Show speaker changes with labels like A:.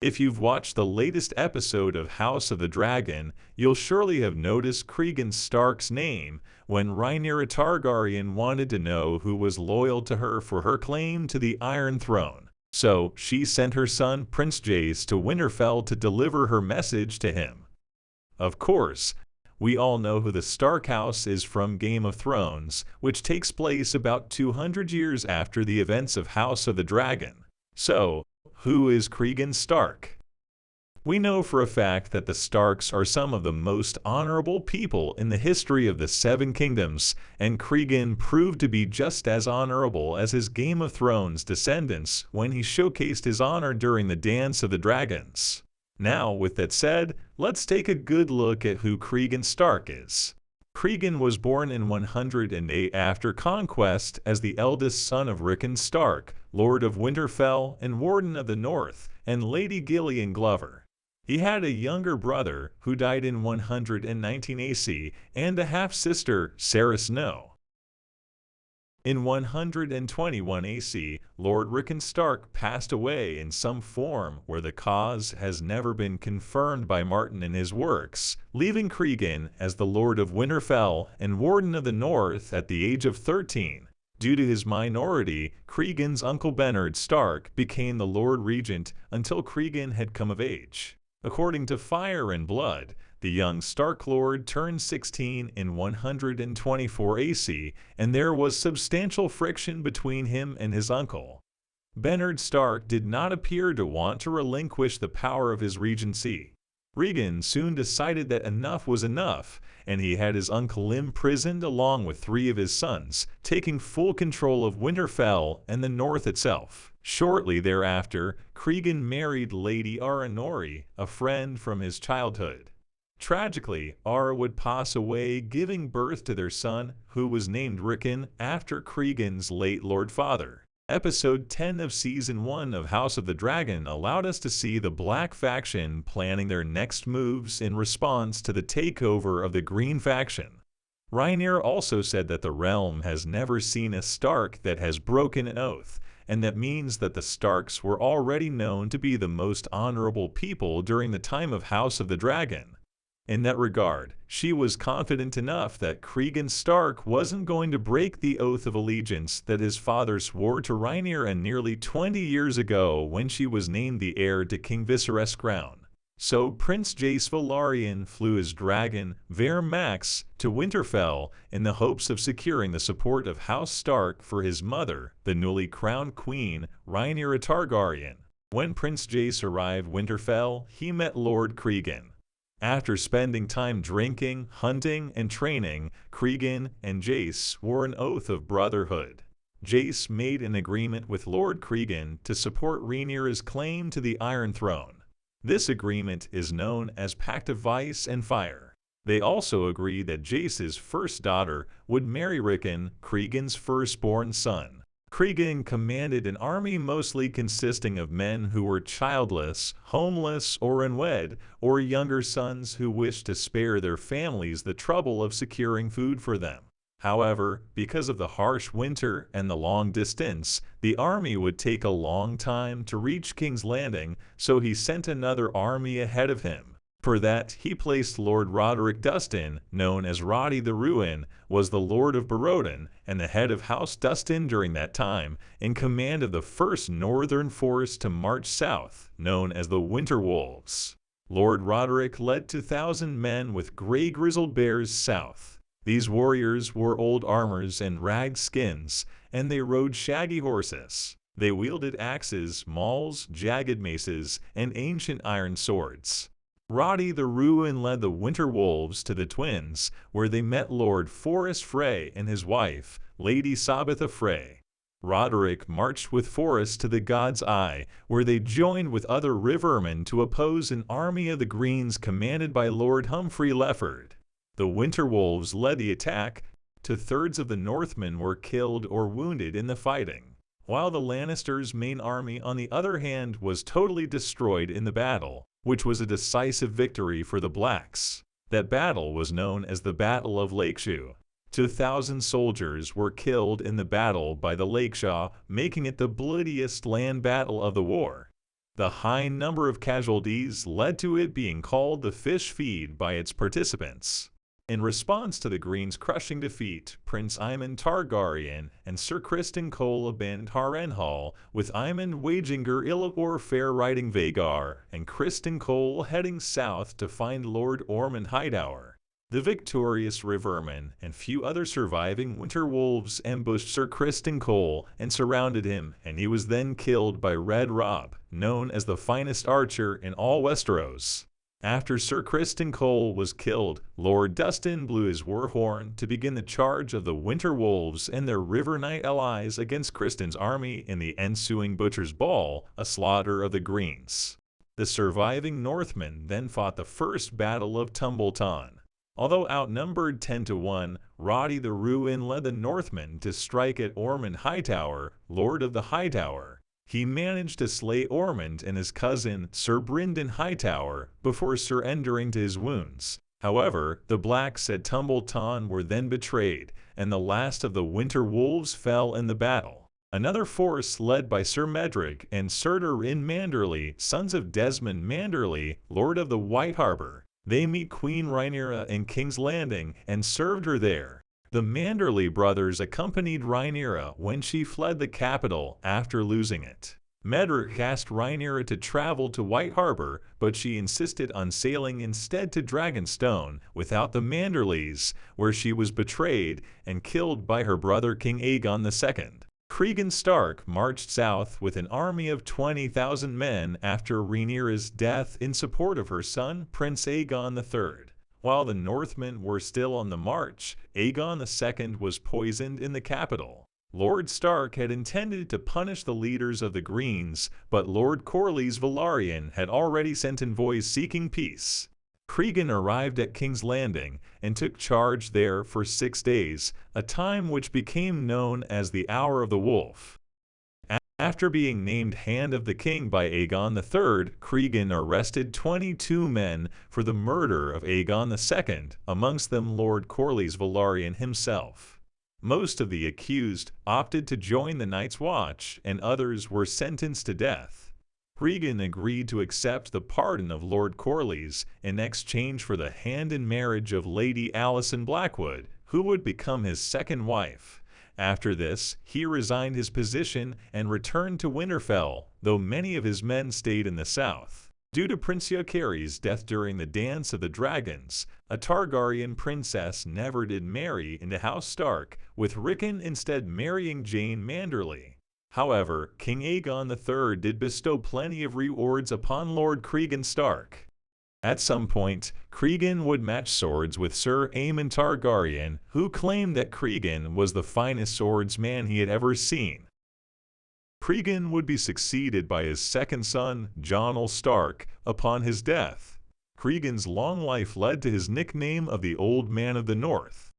A: If you've watched the latest episode of House of the Dragon, you'll surely have noticed Cregan Stark's name when Rhaenyra Targaryen wanted to know who was loyal to her for her claim to the Iron Throne. So, she sent her son Prince Jace to Winterfell to deliver her message to him. Of course, we all know who the Stark house is from Game of Thrones, which takes place about 200 years after the events of House of the Dragon. So, who is Cregan Stark? We know for a fact that the Starks are some of the most honorable people in the history of the Seven Kingdoms, and Cregan proved to be just as honorable as his Game of Thrones descendants when he showcased his honor during the Dance of the Dragons. Now, with that said, let's take a good look at who Cregan Stark is. Cregan was born in 108 after conquest as the eldest son of Rickon Stark, Lord of Winterfell and Warden of the North, and Lady Gillian Glover. He had a younger brother who died in 119 AC and a half-sister, Sarah Snow. In 121 AC, Lord Rickon Stark passed away in some form where the cause has never been confirmed by Martin in his works, leaving Cregan as the Lord of Winterfell and Warden of the North at the age of 13. Due to his minority, Cregan's uncle Eddard Stark became the Lord Regent until Cregan had come of age. According to Fire and Blood, the young Stark Lord turned 16 in 124 AC, and there was substantial friction between him and his uncle. Eddard Stark did not appear to want to relinquish the power of his regency. Cregan soon decided that enough was enough, and he had his uncle imprisoned along with 3 of his sons, taking full control of Winterfell and the North itself. Shortly thereafter, Cregan married Lady Rhaenyra, a friend from his childhood. Tragically, Ara would pass away, giving birth to their son, who was named Rickon after Cregan's late Lord Father. Episode 10 of Season 1 of House of the Dragon allowed us to see the Black faction planning their next moves in response to the takeover of the Green faction. Rhaenyra also said that the realm has never seen a Stark that has broken an oath, and that means that the Starks were already known to be the most honorable people during the time of House of the Dragon. In that regard, she was confident enough that Cregan Stark wasn't going to break the oath of allegiance that his father swore to Rhaenyra nearly 20 years ago when she was named the heir to King Viserys' crown. So Prince Jace Velaryon flew his dragon, Max, to Winterfell in the hopes of securing the support of House Stark for his mother, the newly crowned queen, Rhaenyra Targaryen. When Prince Jace arrived Winterfell, he met Lord Cregan. After spending time drinking, hunting, and training, Cregan and Jace swore an oath of brotherhood. Jace made an agreement with Lord Cregan to support Rhaenyra's claim to the Iron Throne. This agreement is known as Pact of Ice and Fire. They also agreed that Jace's first daughter would marry Rickon, Cregan's firstborn son. Cregan commanded an army mostly consisting of men who were childless, homeless, or unwed, or younger sons who wished to spare their families the trouble of securing food for them. However, because of the harsh winter and the long distance, the army would take a long time to reach King's Landing, so he sent another army ahead of him. For that, he placed Lord Roderick Dustin, known as Roddy the Ruin, was the Lord of Barodin and the head of House Dustin during that time, in command of the first northern force to march south, known as the Winter Wolves. Lord Roderick led 2,000 men with gray grizzled bears south. These warriors wore old armors and ragged skins, and they rode shaggy horses. They wielded axes, mauls, jagged maces, and ancient iron swords. Roddy the Ruin led the Winter Wolves to the Twins, where they met Lord Forrest Frey and his wife, Lady Sabitha Frey. Roderick marched with Forrest to the God's Eye, where they joined with other rivermen to oppose an army of the Greens commanded by Lord Humphrey Lefford. The Winter Wolves led the attack. 2/3 of the Northmen were killed or wounded in the fighting, while the Lannisters' main army on the other hand was totally destroyed in the battle, which was a decisive victory for the Blacks. That battle was known as the Battle of Lakeshore. 2,000 soldiers were killed in the battle by the Lakeshore, making it the bloodiest land battle of the war. The high number of casualties led to it being called the fish feed by its participants. In response to the Greens' crushing defeat, Prince Aemon Targaryen and Sir Criston Cole abandoned Harrenhal, with Aemon waging guerrilla warfare riding Vhagar, and Criston Cole heading south to find Lord Ormond Hightower. The victorious Rivermen and few other surviving winter wolves ambushed Sir Criston Cole and surrounded him, and he was then killed by Red Robb, known as the finest archer in all Westeros. After Sir Criston Cole was killed, Lord Dustin blew his war horn to begin the charge of the Winter Wolves and their River Knight allies against Criston's army in the ensuing Butcher's Ball, a slaughter of the Greens. The surviving Northmen then fought the First Battle of Tumbleton. Although outnumbered 10-1, Roddy the Ruin led the Northmen to strike at Ormond Hightower, Lord of the Hightower. He managed to slay Ormond and his cousin, Sir Brynden Hightower, before surrendering to his wounds. However, the Blacks at Tumbleton were then betrayed, and the last of the Winter Wolves fell in the battle. Another force led by Sir Medric and Surtur in Manderley, sons of Desmond Manderley, Lord of the White Harbor. They meet Queen Rhaenyra in King's Landing and served her there. The Manderley brothers accompanied Rhaenyra when she fled the capital after losing it. Medric asked Rhaenyra to travel to White Harbor, but she insisted on sailing instead to Dragonstone without the Manderleys, where she was betrayed and killed by her brother King Aegon II. Cregan Stark marched south with an army of 20,000 men after Rhaenyra's death in support of her son, Prince Aegon III. While the Northmen were still on the march, Aegon II was poisoned in the capital. Lord Stark had intended to punish the leaders of the Greens, but Lord Corlys Velaryon had already sent envoys seeking peace. Cregan arrived at King's Landing and took charge there for 6 days, a time which became known as the Hour of the Wolf. After being named Hand of the King by Aegon III, Cregan arrested 22 men for the murder of Aegon II, amongst them Lord Corlys Velaryon himself. Most of the accused opted to join the Night's Watch, and others were sentenced to death. Cregan agreed to accept the pardon of Lord Corlys in exchange for the hand in marriage of Lady Alicent Blackwood, who would become his second wife. After this, he resigned his position and returned to Winterfell, though many of his men stayed in the south. Due to Prince Jaehaerys's death during the Dance of the Dragons, a Targaryen princess never did marry into House Stark, with Rickon instead marrying Jane Manderley. However, King Aegon III did bestow plenty of rewards upon Lord Cregan Stark. At some point, Cregan would match swords with Sir Aemon Targaryen, who claimed that Cregan was the finest swordsman he had ever seen. Cregan would be succeeded by his second son, Jonel Stark, upon his death. Cregan's long life led to his nickname of the Old Man of the North.